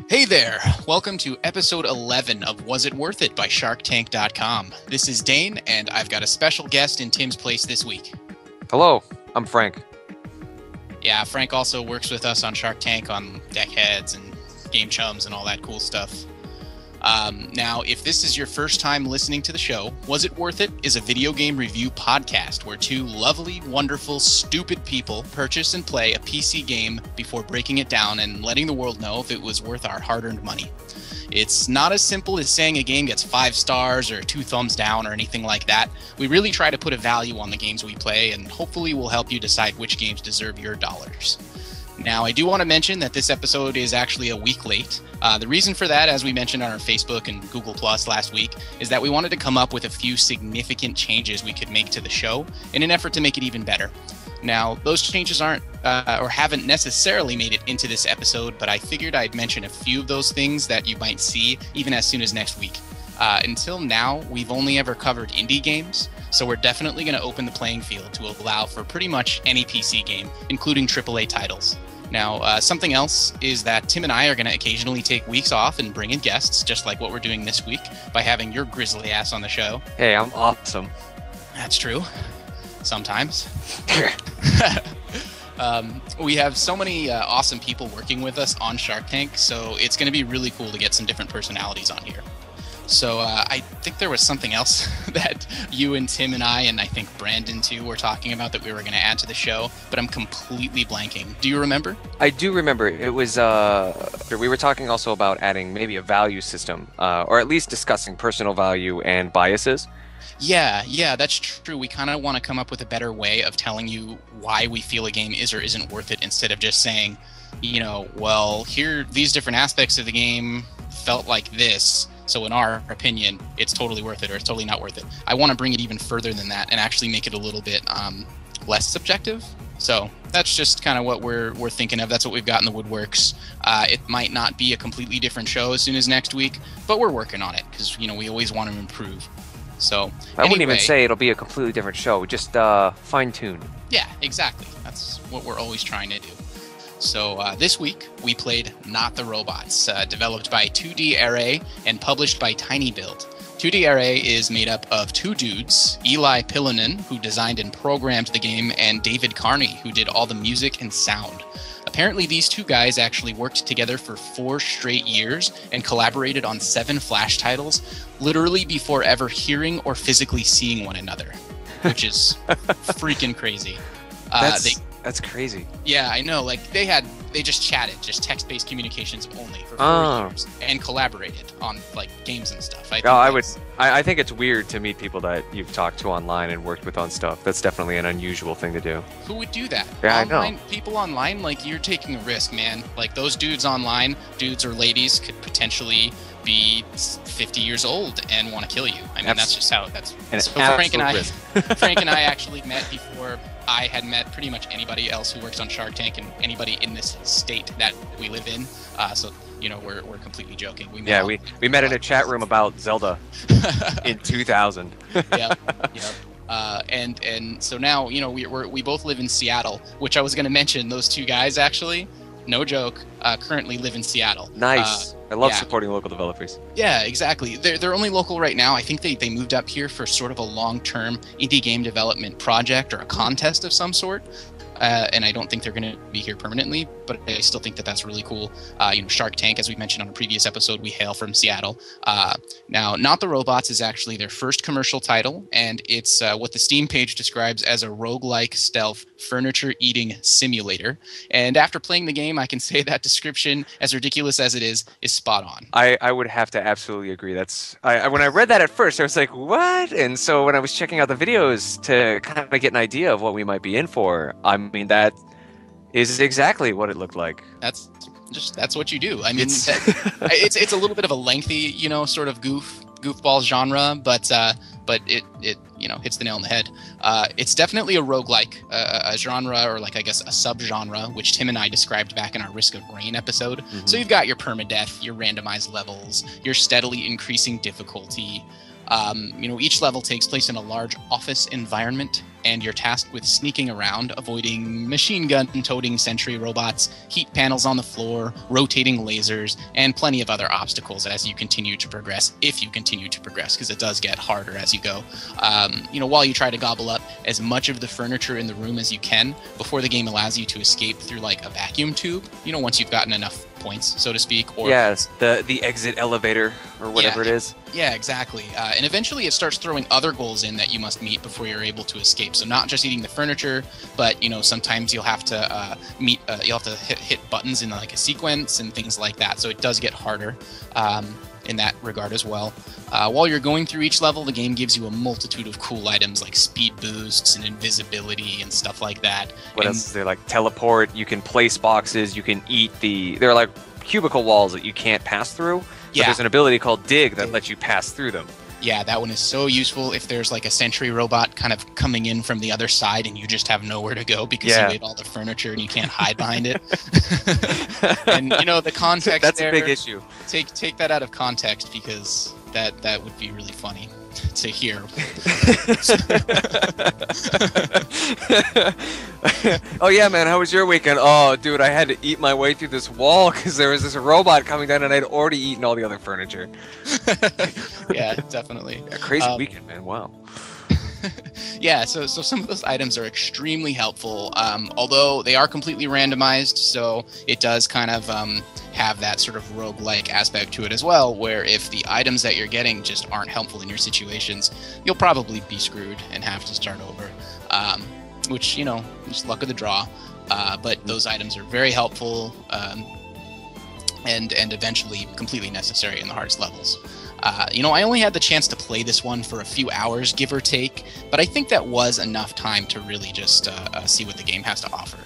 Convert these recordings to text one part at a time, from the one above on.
Hey there! Welcome to episode 11 of Was It Worth It by Sharctank.com. This is Dane, and I've got a special guest in Tim's place this week. Hello, I'm Frank. Yeah, Frank also works with us on Shark Tank on Deckheads and Game Chums and all that cool stuff. Now, if this is your first time listening to the show, Was It Worth It is a video game review podcast where two lovely, wonderful, stupid people purchase and play a PC game before breaking it down and letting the world know if it was worth our hard-earned money. It's not as simple as saying a game gets 5 stars or 2 thumbs down or anything like that. We really try to put a value on the games we play, and hopefully we'll help you decide which games deserve your dollars. Now, I do want to mention that this episode is actually a week late. The reason for that, as we mentioned on our Facebook and Google Plus last week, is that we wanted to come up with a few significant changes we could make to the show in an effort to make it even better. Now, those changes aren't or haven't necessarily made it into this episode, but I figured I'd mention a few of those things that you might see even as soon as next week. Until now, we've only ever covered indie games, so we're definitely going to open the playing field to allow for pretty much any PC game, including AAA titles. Now, something else is that Tim and I are going to occasionally take weeks off and bring in guests, just like what we're doing this week, by having your grizzly ass on the show. Hey, I'm awesome. That's true. Sometimes. We have so many awesome people working with us on Shark Tank, so it's going to be really cool to get some different personalities on here. So I think there was something else that you and Tim and I think Brandon too were talking about that we were going to add to the show, but I'm completely blanking. Do you remember? I do remember. It was, we were talking also about adding maybe a value system, or at least discussing personal value and biases. Yeah, that's true. We kind of want to come up with a better way of telling you why we feel a game is or isn't worth it, instead of just saying, well, here, these different aspects of the game felt like this, so in our opinion, it's totally worth it or it's totally not worth it. I want to bring it even further than that and actually make it a little bit less subjective. So that's just kind of what we're thinking of. That's what we've got in the woodworks. It might not be a completely different show as soon as next week, but we're working on it because, we always want to improve. So I wouldn't even say it'll be a completely different show, just fine-tune. Yeah, exactly. That's what we're always trying to do. So this week, we played Not the Robots, developed by 2D Array and published by TinyBuild. 2D Array is made up of 2 dudes, Eli Pillanen, who designed and programmed the game, and David Carney, who did all the music and sound. Apparently, these 2 guys actually worked together for 4 straight years and collaborated on 7 Flash titles, literally before ever hearing or physically seeing one another, which is freaking crazy. That's crazy. Yeah, I know. They just chatted, just text-based communications only for 4 years, and collaborated on games and stuff. I think it's weird to meet people that you've talked to online and worked with on stuff. That's definitely an unusual thing to do. Who would do that? Yeah, online, I know. People online, you're taking a risk, man. Those dudes online, dudes or ladies, could potentially be 50 years old and want to kill you. I mean, that's just how that's. So Frank and I actually met before I had met pretty much anybody else who works on Shark Tank and anybody in this state that we live in. So we're completely joking. We met in a chat room about Zelda in 2000. Yep. And so now we both live in Seattle, which I was going to mention. Those 2 guys actually, no joke, currently live in Seattle. Nice. I love supporting local developers. Yeah, exactly. They're only local right now. I think they moved up here for sort of a long-term indie game development project or a contest of some sort. And I don't think they're going to be here permanently, but I still think that that's really cool. Shark Tank, as we mentioned on a previous episode, we hail from Seattle. Now, Not the Robots is actually their first commercial title, and it's what the Steam page describes as a roguelike stealth furniture-eating simulator. And after playing the game, I can say that description, as ridiculous as it is spot on. I would have to absolutely agree. When I read that at first, I was like, what? And so when I was checking out the videos to kind of get an idea of what we might be in for, I mean, that is exactly what it looked like. That's what you do. I mean, it's a little bit of a lengthy, sort of goofball genre, but it hits the nail on the head. It's definitely a roguelike, a genre, or I guess a subgenre, which Tim and I described back in our Risk of Rain episode. Mm-hmm. So you've got your permadeath, your randomized levels, your steadily increasing difficulty. Each level takes place in a large office environment. and you're tasked with sneaking around, avoiding machine gun-toting sentry robots, heat panels on the floor, rotating lasers, and plenty of other obstacles as you continue to progress, if you continue to progress, because it does get harder as you go. While you try to gobble up as much of the furniture in the room as you can before the game allows you to escape through like a vacuum tube, once you've gotten enough points, so to speak. Or yes, the exit elevator or whatever it is. Yeah, exactly. And eventually it starts throwing other goals in that you must meet before you're able to escape. So not just eating the furniture, but sometimes you'll have to hit buttons in like a sequence and things like that. So it does get harder in that regard as well. While you're going through each level, the game gives you a multitude of cool items like speed boosts and invisibility and stuff like that. What else is there? Like teleport, you can place boxes, you can eat they're like cubicle walls that you can't pass through. But there's an ability called dig that lets you pass through them. Yeah, that one is so useful if there's like a sentry robot kind of coming in from the other side and you just have nowhere to go because you ate all the furniture and you can't hide behind it. And the context that's there, a big issue. Take that out of context because that would be really funny to hear. Oh yeah, man, how was your weekend? Oh, dude, I had to eat my way through this wall because there was this robot coming down and I'd already eaten all the other furniture. Yeah, definitely. A crazy weekend, man. Wow. Yeah, so some of those items are extremely helpful, although they are completely randomized, so it does kind of have that sort of roguelike aspect to it as well, where if the items that you're getting just aren't helpful in your situations, you'll probably be screwed and have to start over, which, just luck of the draw. But those items are very helpful and eventually completely necessary in the hardest levels. I only had the chance to play this one for a few hours, give or take, but I think that was enough time to really just see what the game has to offer.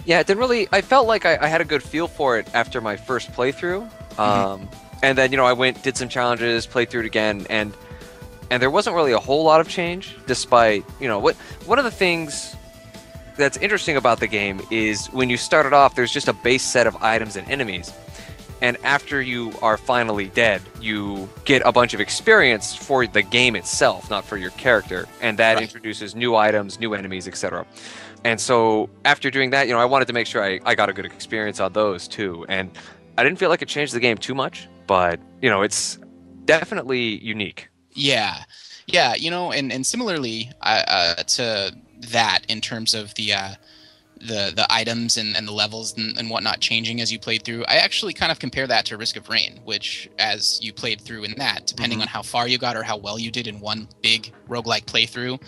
Yeah, it didn't really. I felt like I had a good feel for it after my first playthrough, and then I went, did some challenges, played through it again, and there wasn't really a whole lot of change, despite one of the things that's interesting about the game is when you start it off, there's just a base set of items and enemies. And after you are finally dead, you get a bunch of experience for the game itself, not for your character. And that introduces new items, new enemies, etc. And so after doing that, I wanted to make sure I got a good experience on those too. And I didn't feel like it changed the game too much, but, it's definitely unique. Yeah. Yeah, and similarly to that in terms of the items and the levels and whatnot changing as you played through, I actually kind of compare that to Risk of Rain, which as you played through in that, depending on how far you got or how well you did in one big roguelike playthrough,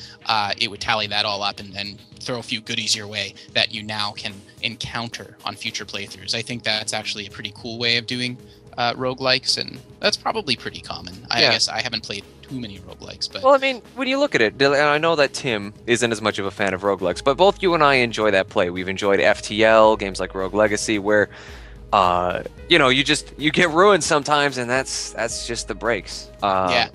it would tally that all up and then throw a few goodies your way that you now can encounter on future playthroughs. I think that's actually a pretty cool way of doing roguelikes, and that's probably pretty common. I guess I haven't played too many roguelikes, but... Well, I mean, when you look at it, and I know that Tim isn't as much of a fan of roguelikes, but both you and I enjoy that play. We've enjoyed FTL, games like Rogue Legacy, where, you get ruined sometimes, and that's just the breaks. I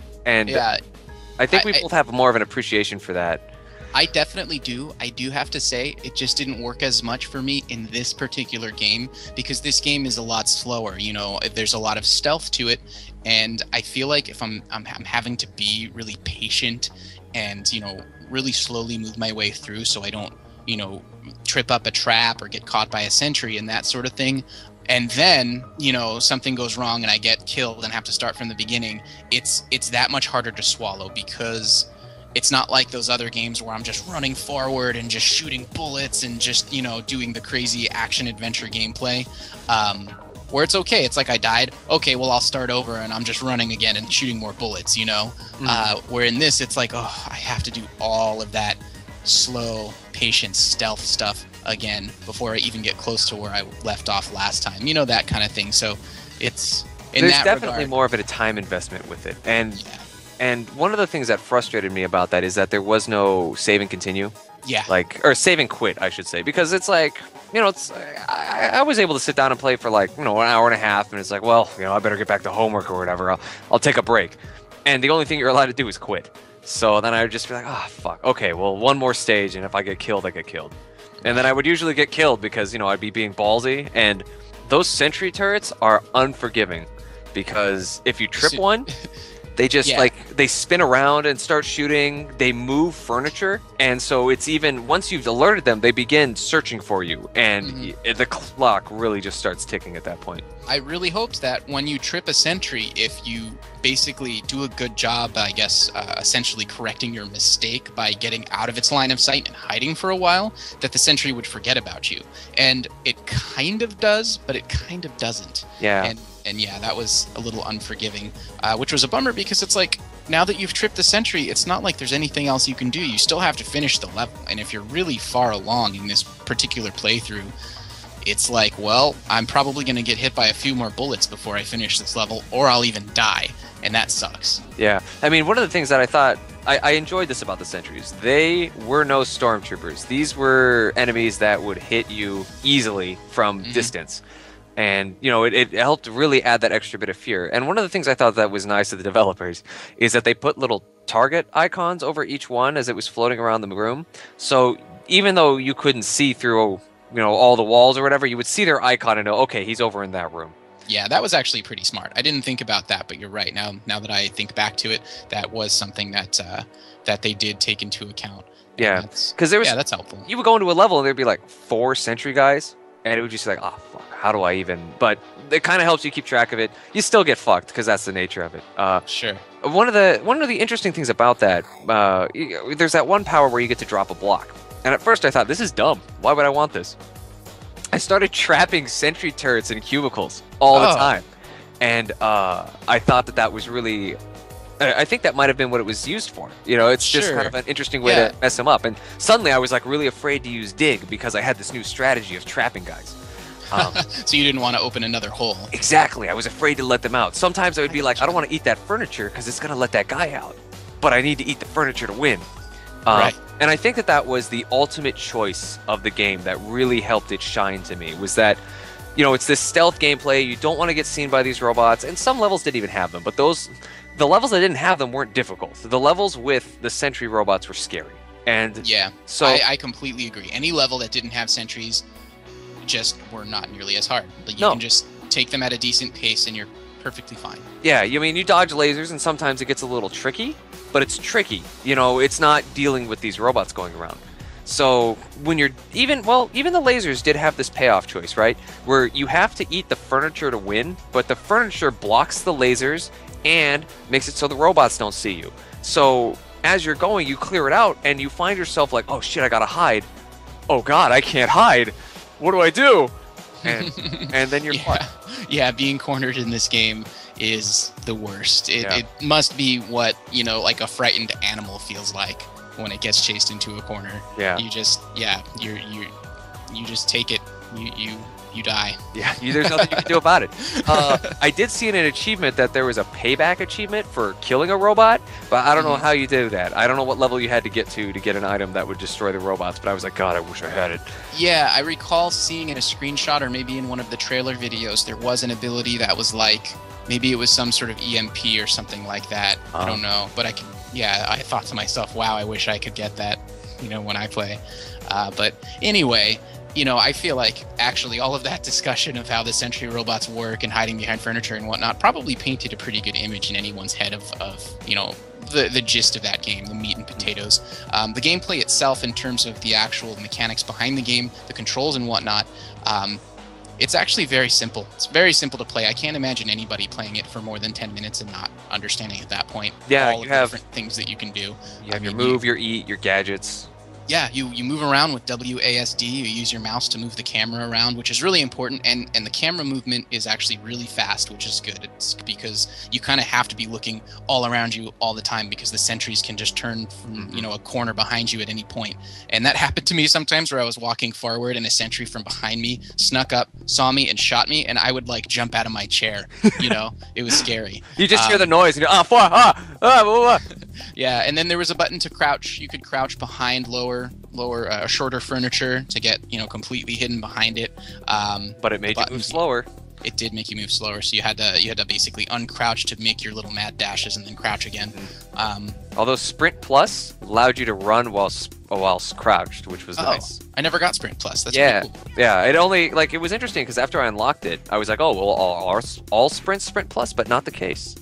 think we both have more of an appreciation for that. I definitely do. I do have to say, it just didn't work as much for me in this particular game because this game is a lot slower. There's a lot of stealth to it, and I feel like if I'm having to be really patient and really slowly move my way through so I don't trip up a trap or get caught by a sentry and that sort of thing. And then, something goes wrong and I get killed and have to start from the beginning. It's that much harder to swallow because it's not like those other games where I'm just running forward and just shooting bullets and just, doing the crazy action-adventure gameplay, where it's okay. It's like I died. Okay, well, I'll start over and I'm just running again and shooting more bullets, Where in this, it's like, oh, I have to do all of that slow, patient, stealth stuff again before I even get close to where I left off last time. That kind of thing. So it's... There's definitely more of a time investment with it. And one of the things that frustrated me about that is that there was no save and continue. Yeah. Or save and quit, I should say. Because it's like, I was able to sit down and play for an hour and a half. And it's like, well, I better get back to homework or whatever. I'll take a break. And the only thing you're allowed to do is quit. So then I would just be like, oh, fuck. Okay, well, one more stage. And if I get killed, I get killed. And then I would usually get killed because, I'd be being ballsy. And those sentry turrets are unforgiving. Because if you trip one... They just Yeah. like they spin around and start shooting. They move furniture, and so it's even once you've alerted them, they begin searching for you, and the clock really just starts ticking at that point. I really hoped that when you trip a sentry, if you basically do a good job, I guess, essentially correcting your mistake by getting out of its line of sight and hiding for a while, that the sentry would forget about you. And it kind of does, but it kind of doesn't. Yeah. And yeah, that was a little unforgiving, which was a bummer because it's like, now that you've tripped the sentry, it's not like there's anything else you can do. You still have to finish the level. And if you're really far along in this particular playthrough, it's like, well, I'm probably going to get hit by a few more bullets before I finish this level, or I'll even die. And that sucks. Yeah. I mean, one of the things that I thought, I enjoyed this about the sentries. They were no stormtroopers. These were enemies that would hit you easily from distance. And, you know, it helped really add that extra bit of fear. And one of the things I thought that was nice of the developers is that they put little target icons over each one as it was floating around the room. So even though you couldn't see through, you know, all the walls or whatever, you would see their icon and know, okay, he's over in that room. Yeah, that was actually pretty smart. I didn't think about that, but you're right. Now that I think back to it, that was something that that they did take into account. Yeah, because there was, that's helpful. You would go into a level and there'd be like 4 sentry guys, and it would just be like, oh, fuck, how do I even? But it kind of helps you keep track of it. You still get fucked because that's the nature of it. Sure. One of the interesting things about that, there's that one power where you get to drop a block. And at first I thought, this is dumb. Why would I want this? I started trapping sentry turrets in cubicles all the time. And I thought that was really... I think that might have been what it was used for. You know, it's just kind of an interesting way to mess them up. And suddenly I was like really afraid to use dig because I had this new strategy of trapping guys. So you didn't want to open another hole. Exactly. I was afraid to let them out. Sometimes I would be like, I don't want to eat that furniture because it's going to let that guy out. But I need to eat the furniture to win. Right. And I think that was the ultimate choice of the game that really helped it shine to me, was that, you know, it's this stealth gameplay. You don't want to get seen by these robots, and some levels didn't even have them, but the levels that didn't have them weren't difficult. The levels with the sentry robots were scary. And yeah, so I completely agree. Any level that didn't have sentries just were not nearly as hard. But you can just take them at a decent pace and you're perfectly fine. Yeah, I mean, you dodge lasers and sometimes it gets a little tricky, but it's tricky. You know, it's not dealing with these robots going around. So when you're even the lasers did have this payoff choice, right? Where you have to eat the furniture to win, but the furniture blocks the lasers and makes it so the robots don't see you. So as you're going, you clear it out and you find yourself like, oh shit, I gotta hide. Oh god, I can't hide. What do I do? And then you're caught. Yeah, being cornered in this game is the worst. It must be what, you know, like a frightened animal feels like when it gets chased into a corner. Yeah. You just you just take it. You die. Yeah, there's nothing you can do about it. I did see in an achievement that there was a payback achievement for killing a robot, but I don't know how you did that. I don't know what level you had to get an item that would destroy the robots, but I was like, God, I wish I had it. Yeah, I recall seeing in a screenshot or maybe in one of the trailer videos, there was an ability that was like, maybe it was some sort of EMP or something like that. I don't know, but I thought to myself, wow, I wish I could get that, you know, when I play. But anyway, you know, I feel like actually all of that discussion of how the sentry robots work and hiding behind furniture and whatnot probably painted a pretty good image in anyone's head of you know, the gist of that game, the meat and potatoes. The gameplay itself, in terms of the actual mechanics behind the game, the controls and whatnot, it's actually very simple. It's very simple to play. I can't imagine anybody playing it for more than 10 minutes and not understanding at that point all of the different things that you can do. You have your move, your eat, your gadgets. Yeah, you move around with WASD. You use your mouse to move the camera around, which is really important. And the camera movement is actually really fast, which is good. It's because you kind of have to be looking all around you all the time because the sentries can just turn from, you know, a corner behind you at any point. And that happened to me sometimes where I was walking forward and a sentry from behind me snuck up, saw me, and shot me. And I would like jump out of my chair. You know, it was scary. You just hear the noise and you're, Yeah, and then there was a button to crouch. You could crouch behind shorter furniture to get, you know, completely hidden behind it. But it made you move slower. It did make you move slower, so you had to basically uncrouch to make your little mad dashes and then crouch again. Although Sprint Plus allowed you to run while crouched, which was nice. I never got Sprint Plus. That's pretty cool. Yeah. It only it was interesting because after I unlocked it, I was like, oh well, all sprints Sprint Plus, but not the case.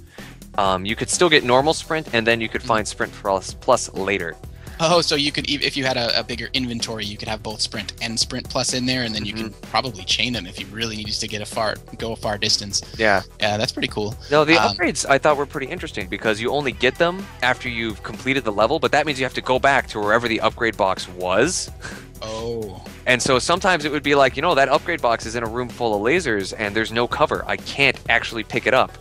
You could still get normal sprint, and then you could find sprint plus later. Oh, so you could, if you had a bigger inventory, you could have both sprint and sprint plus in there, and then you can probably chain them if you really needed to get go a far distance. Yeah. Yeah, that's pretty cool. No, the upgrades I thought were pretty interesting because you only get them after you've completed the level, but that means you have to go back to wherever the upgrade box was. Oh. And so sometimes it would be like, that upgrade box is in a room full of lasers and there's no cover. I can't actually pick it up.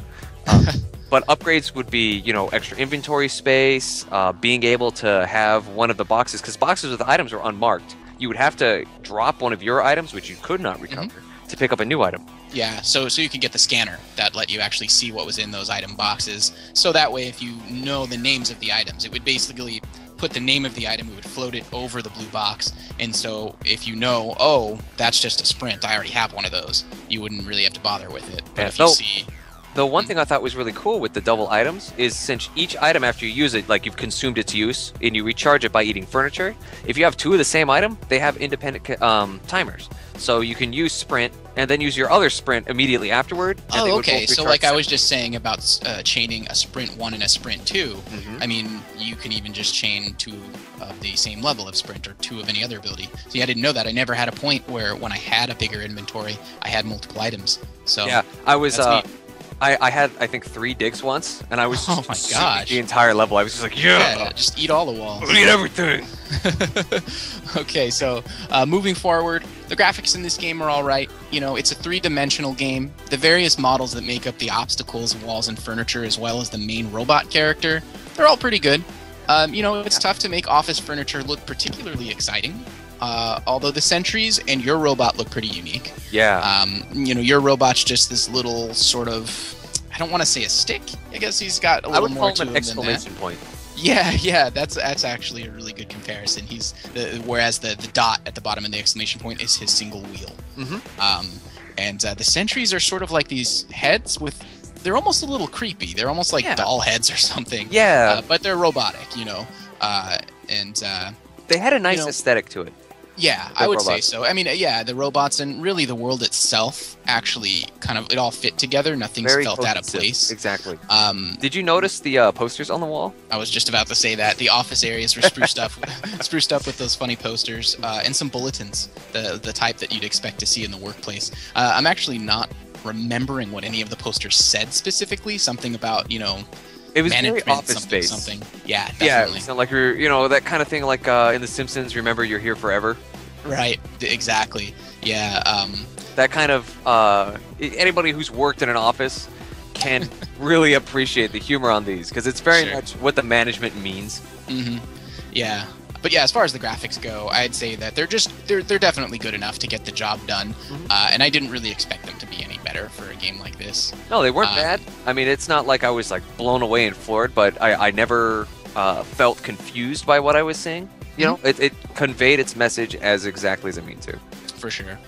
But upgrades would be, extra inventory space, being able to have one of the boxes, because boxes with items are unmarked. You would have to drop one of your items, which you could not recover, to pick up a new item. Yeah, so you could get the scanner that let you actually see what was in those item boxes. So that way, if you know the names of the items, it would basically put the name of the item, it would float it over the blue box. And so if you know, oh, that's just a sprint, I already have one of those, you wouldn't really have to bother with it. But if you see... The one thing I thought was really cool with the double items is since each item after you use it, like you've consumed its use, and you recharge it by eating furniture, if you have two of the same item, they have independent timers. So you can use sprint and then use your other sprint immediately afterward. Oh, okay. So like I was just saying about chaining a sprint 1 and a sprint 2, I mean, you can even just chain 2 of the same level of sprint or 2 of any other ability. See, I didn't know that. I never had a point where when I had a bigger inventory, I had multiple items. So yeah, I was... I had, I think, 3 digs once, and I was just the entire level. I was just like, yeah just eat all the walls. Eat everything. Okay, so moving forward, the graphics in this game are all right. It's a 3-dimensional game. The various models that make up the obstacles, walls, and furniture, as well as the main robot character, they're all pretty good. It's tough to make office furniture look particularly exciting. Although the sentries and your robot look pretty unique. Yeah. Your robot's just this little sort of, I don't want to say a stick. I guess he's got a little more to him than that. I would call him an exclamation point. Yeah, that's actually a really good comparison. Whereas the dot at the bottom of the exclamation point is his single wheel. And the sentries are sort of like these heads they're almost a little creepy. They're almost like doll heads or something. Yeah. But they're robotic, and they had a nice aesthetic to it. Yeah, I would say so. I mean, the robots and really the world itself actually kind of, it all fit together. Nothing's felt out of place. Exactly. Did you notice the posters on the wall? I was just about to say that. The office areas were spruced up with those funny posters and some bulletins, the type that you'd expect to see in the workplace. I'm actually not remembering what any of the posters said specifically. Something about, it was management, very office space. Something. Yeah, definitely. Yeah, it's not like you're, that kind of thing like in The Simpsons, remember you're here forever? Right, exactly. Yeah. That kind of, anybody who's worked in an office can really appreciate the humor on these, because it's very much what the management means. Yeah. But yeah, as far as the graphics go, I'd say that they're definitely good enough to get the job done, and I didn't really expect them to be any better for a game like this. No, they weren't bad. I mean, it's not like I was like blown away and floored, but I never felt confused by what I was seeing. It conveyed its message as exactly as it meant to. For sure.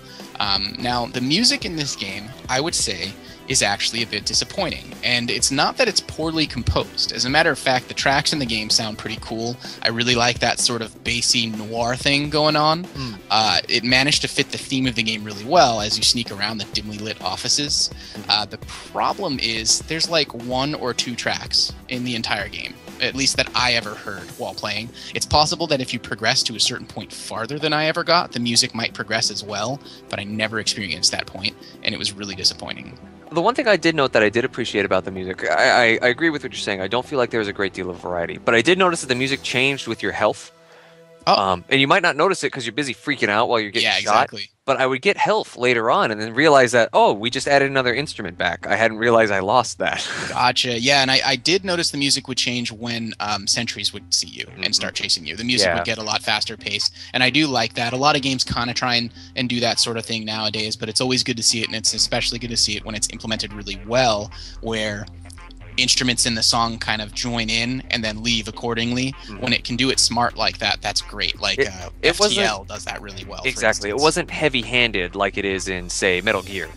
Now, the music in this game, I would say, is actually a bit disappointing. And it's not that it's poorly composed. As a matter of fact, the tracks in the game sound pretty cool. I really like that sort of bassy noir thing going on. It managed to fit the theme of the game really well as you sneak around the dimly lit offices. The problem is there's like 1 or 2 tracks in the entire game, at least that I ever heard while playing. It's possible that if you progress to a certain point farther than I ever got, the music might progress as well, but I never experienced that point, and it was really disappointing. The one thing I did note that I did appreciate about the music, I agree with what you're saying. I don't feel like there was a great deal of variety, but I did notice that the music changed with your health. And you might not notice it because you're busy freaking out while you're getting shot. Exactly. But I would get health later on and then realize that, oh, we just added another instrument back. I hadn't realized I lost that. Gotcha. Yeah, and I did notice the music would change when sentries would see you and start chasing you. The music would get a lot faster paced, and I do like that. A lot of games kind of try and do that sort of thing nowadays, but it's always good to see it, and it's especially good to see it when it's implemented really well, where instruments in the song kind of join in and then leave accordingly. When it can do it smart like that, that's great. Like FTL does that really well. Exactly. It wasn't heavy-handed like it is in, say, Metal Gear.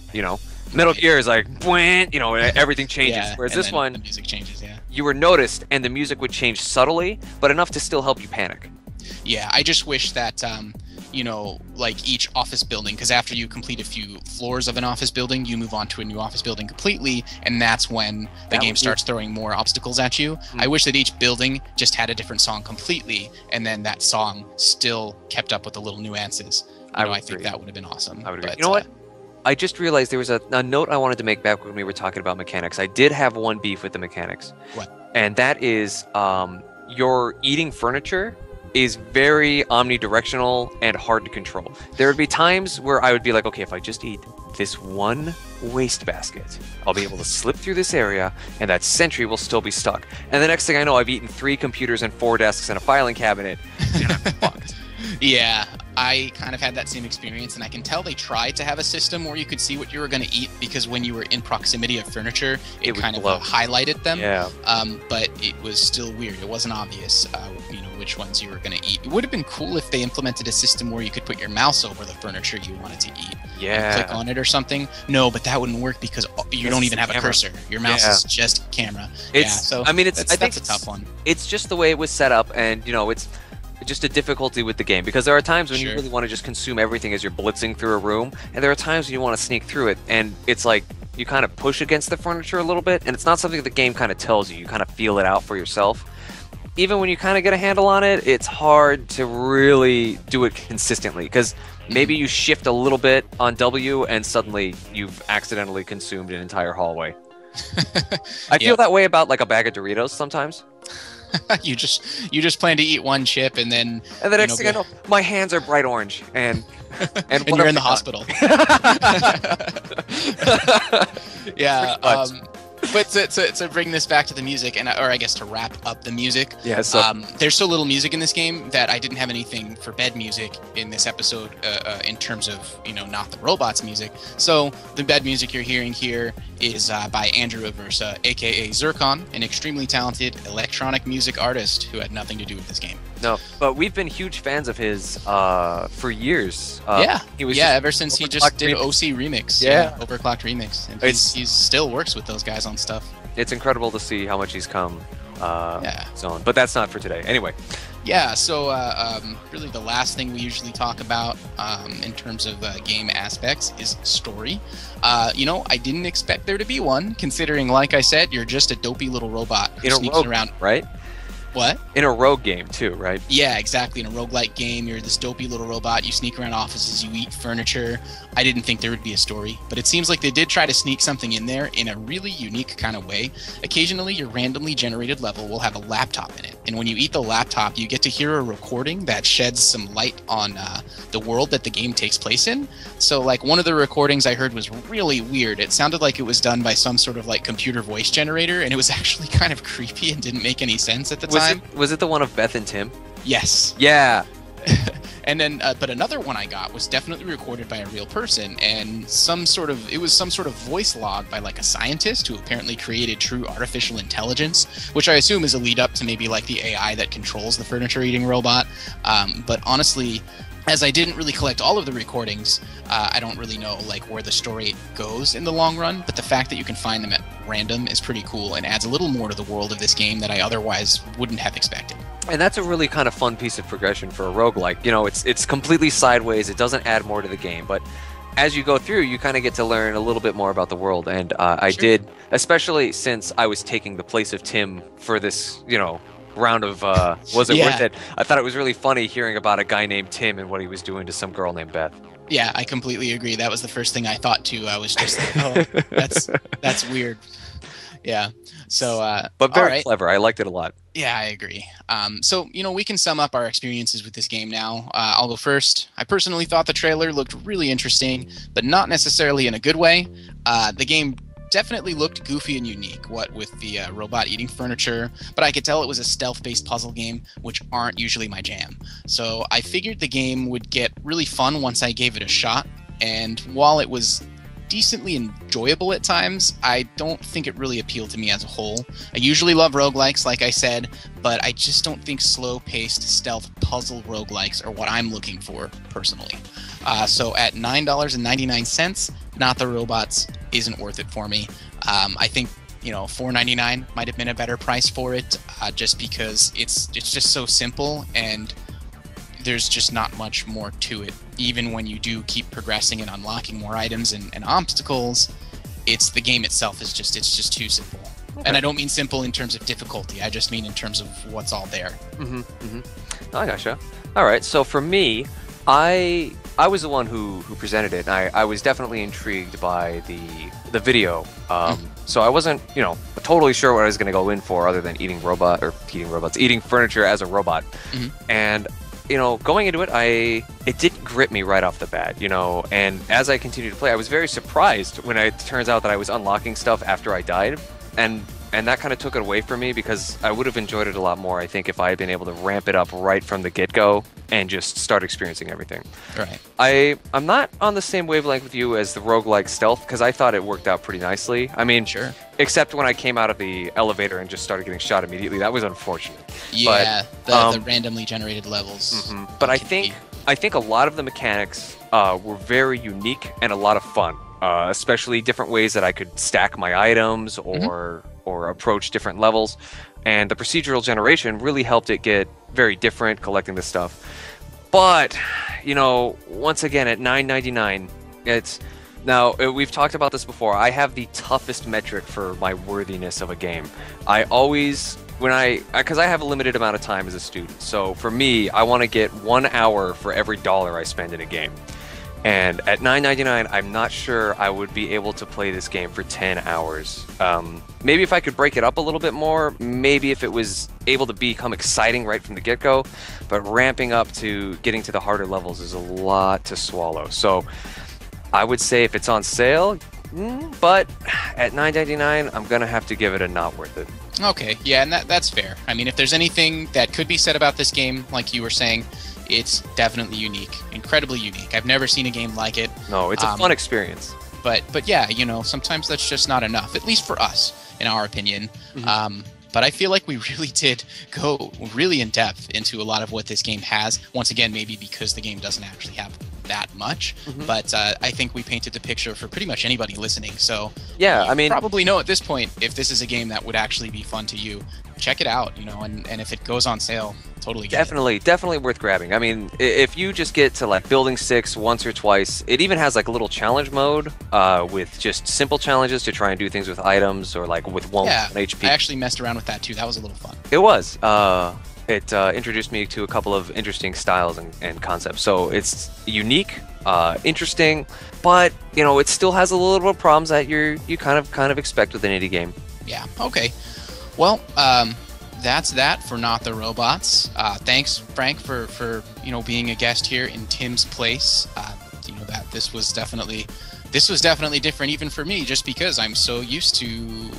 Metal Gear is like, everything changes. Whereas this one, the music changes. You were noticed, and the music would change subtly, but enough to still help you panic. Yeah, I just wish that like each office building, because after you complete a few floors of an office building, you move on to a new office building completely, and that's when the game starts throwing more obstacles at you. I wish that each building just had a different song completely, and then that song still kept up with the little nuances. I think that would have been awesome. I would agree. You know what? I just realized there was a note I wanted to make back when we were talking about mechanics. I did have one beef with the mechanics. What? And that is your eating furniture is very omnidirectional and hard to control. There would be times where I would be like, okay, if I just eat this one wastebasket, I'll be able to slip through this area and that sentry will still be stuck. And the next thing I know, I've eaten 3 computers and 4 desks and a filing cabinet and I'm fucked. Yeah, I kind of had that same experience, and I can tell they tried to have a system where you could see what you were going to eat, because when you were in proximity of furniture, it kind of highlighted them. Yeah. But it was still weird. It wasn't obvious, which ones you were going to eat. It would have been cool if they implemented a system where you could put your mouse over the furniture you wanted to eat. Yeah. And click on it or something. No, but that wouldn't work because you don't even have a cursor. Your mouse is just camera. So I think that's a tough one. It's just the way it was set up, and it's just a difficulty with the game, because there are times when you really want to just consume everything as you're blitzing through a room, and there are times when you want to sneak through it, and it's like you kind of push against the furniture a little bit, and it's not something that the game kind of tells you. You kind of feel it out for yourself. Even when you kind of get a handle on it, it's hard to really do it consistently, because maybe you shift a little bit on W and suddenly you've accidentally consumed an entire hallway. I feel that way about like a bag of Doritos sometimes. you just plan to eat one chip, and then the next thing I know, my hands are bright orange, and you're in the hospital. Yeah. But to bring this back to the music, or I guess to wrap up the music, there's so little music in this game that I didn't have anything for bed music in this episode in terms of, not the robots music. So the bed music you're hearing here is by Andrew Aversa, aka Zircon, an extremely talented electronic music artist who had nothing to do with this game. No, but we've been huge fans of his for years. Ever since he just did OC Remix. Overclocked Remix. And he still works with those guys on stuff. It's incredible to see how much he's come on. But that's not for today. Anyway. Yeah, so really the last thing we usually talk about in terms of game aspects is story. I didn't expect there to be one, considering, like I said, you're just a dopey little robot who sneaks around. Right? What? In a rogue game too, right? Yeah, exactly. In a roguelike game, you're this dopey little robot. You sneak around offices, you eat furniture. I didn't think there would be a story, but it seems like they did try to sneak something in there in a really unique kind of way. Occasionally, your randomly generated level will have a laptop in it, and when you eat the laptop, you get to hear a recording that sheds some light on the world that the game takes place in. So, like, one of the recordings I heard was really weird. It sounded like it was done by some sort of like computer voice generator, and it was actually kind of creepy and didn't make any sense at the time. Was it the one of Beth and Tim? Yes. Yeah. And then, but another one I got was definitely recorded by a real person, and it was some sort of voice log by like a scientist who apparently created true artificial intelligence, which I assume is a lead up to maybe like the AI that controls the furniture eating robot. But honestly, as I didn't really collect all of the recordings, I don't really know like where the story goes in the long run, but the fact that you can find them at random is pretty cool and adds a little more to the world of this game that I otherwise wouldn't have expected. And that's a really kind of fun piece of progression for a roguelike. It's completely sideways, it doesn't add more to the game, but as you go through, you kind of get to learn a little bit more about the world, and I did, especially since I was taking the place of Tim for this, round of was it worth it? I thought it was really funny hearing about a guy named Tim and what he was doing to some girl named Beth. Yeah, I completely agree. That was the first thing I thought too. I was just like, oh, that's weird. Yeah. So but very clever. I liked it a lot. Yeah, I agree. So, we can sum up our experiences with this game now. I'll go first. I personally thought the trailer looked really interesting, but not necessarily in a good way. The game definitely looked goofy and unique, what with the robot eating furniture, but I could tell it was a stealth-based puzzle game, which aren't usually my jam. So I figured the game would get really fun once I gave it a shot, and while it was decently enjoyable at times, I don't think it really appealed to me as a whole. I usually love roguelikes, like I said, but I just don't think slow-paced stealth puzzle roguelikes are what I'm looking for personally. So at $9.99, Not the Robots isn't worth it for me. I think $4.99 might have been a better price for it, just because it's just so simple, and there's just not much more to it. Even when you do keep progressing and unlocking more items and obstacles, it's the game itself is just too simple. Okay. And I don't mean simple in terms of difficulty. I just mean in terms of what's all there. I gotcha. All right. So for me, I was the one who presented it, and I was definitely intrigued by the video. So I wasn't, totally sure what I was going to go in for, other than eating furniture as a robot. And going into it, it didn't grip me right off the bat, and as I continued to play, I was very surprised when it turns out that I was unlocking stuff after I died, and that kind of took it away from me, because I would have enjoyed it a lot more, I think, if I had been able to ramp it up right from the get-go and just start experiencing everything. Right. I'm not on the same wavelength with you as the roguelike stealth, because I thought it worked out pretty nicely. I mean, sure. Except when I came out of the elevator and just started getting shot immediately. That was unfortunate. Yeah, but, the randomly generated levels. But I think a lot of the mechanics were very unique and a lot of fun. Especially different ways that I could stack my items or approach different levels. And the procedural generation really helped it get very different, collecting this stuff. But, once again, at $9.99, now, we've talked about this before. I have the toughest metric for my worthiness of a game. I always, because I have a limited amount of time as a student. So for me, I want to get 1 hour for every dollar I spend in a game. And at $9.99, I'm not sure I would be able to play this game for 10 hours. Maybe if I could break it up a little bit more, maybe if it was able to become exciting right from the get-go, but ramping up to getting to the harder levels is a lot to swallow. So I would say if it's on sale, but at $9.99, I'm going to have to give it a not worth it. Okay, yeah, and that's fair. I mean, if there's anything that could be said about this game, like you were saying, it's definitely unique, incredibly unique. I've never seen a game like it. No, it's a fun experience. But yeah, sometimes that's just not enough, at least for us, in our opinion. But I feel like we really did go really in depth into a lot of what this game has. Once again, maybe because the game doesn't actually have that much, but I think we painted the picture for pretty much anybody listening. So yeah, I mean, probably know at this point if this is a game that would actually be fun to you. Check it out, and if it goes on sale, totally get it. Definitely worth grabbing. I mean, if you just get to like building 6 once or twice, it even has like a little challenge mode with just simple challenges to try and do things with items or like with 1 HP. I actually messed around with that too. That was a little fun. It was. It introduced me to a couple of interesting styles and concepts. So it's unique, interesting, but it still has a little bit of problems that you kind of expect with an indie game. Yeah. Okay. Well, that's that for Not the Robots. Thanks, Frank, for being a guest here in Tim's place. That this was definitely different even for me, just because I'm so used to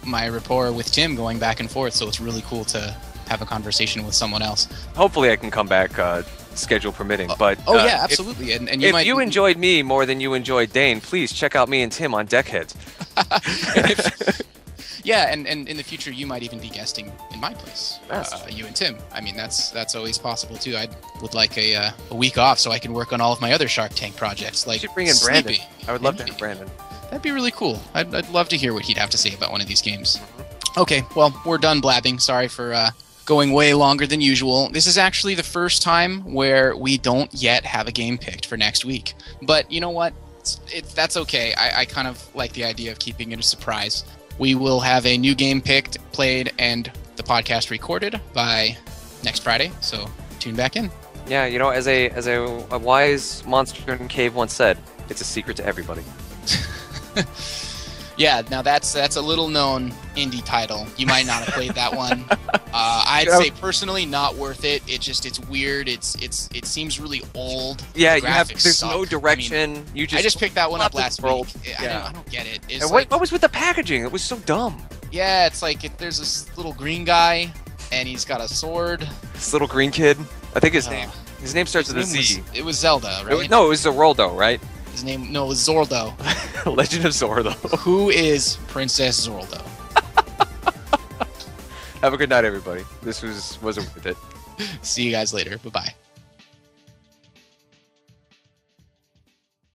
my rapport with Tim going back and forth. So it's really cool to have a conversation with someone else. Hopefully, I can come back, schedule permitting. But yeah, absolutely. And you enjoyed me more than you enjoyed Dane, please check out me and Tim on Deckheads. Yeah, and in the future, you might even be guesting in my place, you and Tim. I mean, that's always possible, too. I would like a week off so I can work on all of my other Shark Tank projects, like you should bring in Brandon. I would love to have Brandon. That'd be really cool. I'd love to hear what he'd have to say about one of these games. Okay, well, we're done blabbing. Sorry for going way longer than usual. This is actually the first time where we don't yet have a game picked for next week. But you know what? That's okay. I kind of like the idea of keeping it a surprise. We will have a new game picked, played, and the podcast recorded by next Friday, so tune back in. Yeah, as a wise monster in cave once said, it's a secret to everybody. Yeah, now that's a little known indie title. You might not have played that one. I'd say personally not worth it. It's weird. It seems really old. Yeah, there's no direction. I mean, I just picked that one up last week. I don't get it. It's what was with the packaging? It was so dumb. Yeah, it's like there's this little green guy and he's got a sword. This little green kid. I think his name starts with a Z. It was Zelda, right? It was Zoroldo, right? His name, no, it was Zordo. Legend of Zordo. Who is Princess Zordo? Have a good night, everybody. This wasn't worth it. See you guys later. Bye-bye.